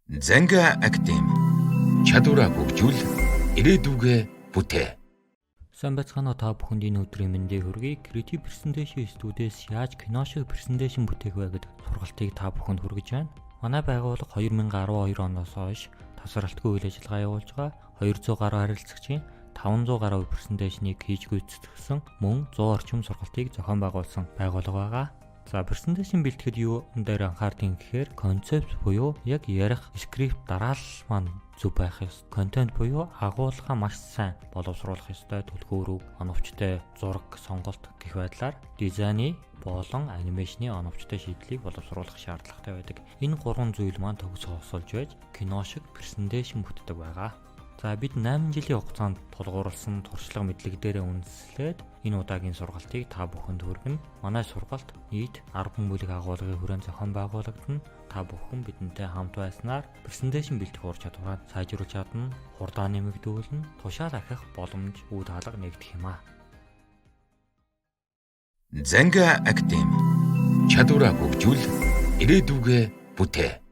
Занга Академи чадвараа хөгжүүл ирээдүгэ бүтээ. Сайн байцгаана уу та бүхэнд энэ өдрийн мэндийг хүргэе. Creative Presentation студиэс яаж кино шиг презентацийн бүтээх вэ гэдэг сургалтыг та бүхэнд хүргэж байна. Манай байгууллага 2012 оноос хойш тасралтгүй үйл ажиллагаа явуулж байгаа. 200 гаруй харилцагчийн 500 гаруй презентацийг хийж гүйцэтгсэн мөн 100 орчим сургалтыг зохион байгуулсан байгууллага байгаа. За презентацийн бэлтгэхэд юу дээр анхаардгийг гэхээр концепт буюу яг ярих скрипт дараалал маань зөв байх ёстой. Контент буюу агуулга маш сайн боловсруулах ёстой. Түлхүүрөг, оновчтой зураг сонголт гэх байдлаар дизайны болон анимашны оновчтой шийдлийг боловсруулах шаардлагатай байдаг. Энэ гурван зүйл маань төгс хосолж байж кино шиг презентацийн бүтдэг байгаа. За бид 8 жилийн хугацаанд тулгуурласан туршлага мэдлэг дээрээ үндэслээд энэ удаагийн сургалтыг та бүхэнд хүргэнэ. Манай сургалт нийт 10 бүлэг агуулгын хүрээнд зохион байгуулагдана. Та бүхэн бидэнтэй хамт байснаар презентацийн бэлтгэх ур чадвараа сайжруулж чадна, хурдан нэмэгдүүлнэ, тушаал ахих боломж үе даалга нэгдэх юм аа. Занга Академи чадвараа хөгжүүл ирээдүгэ бүтээ.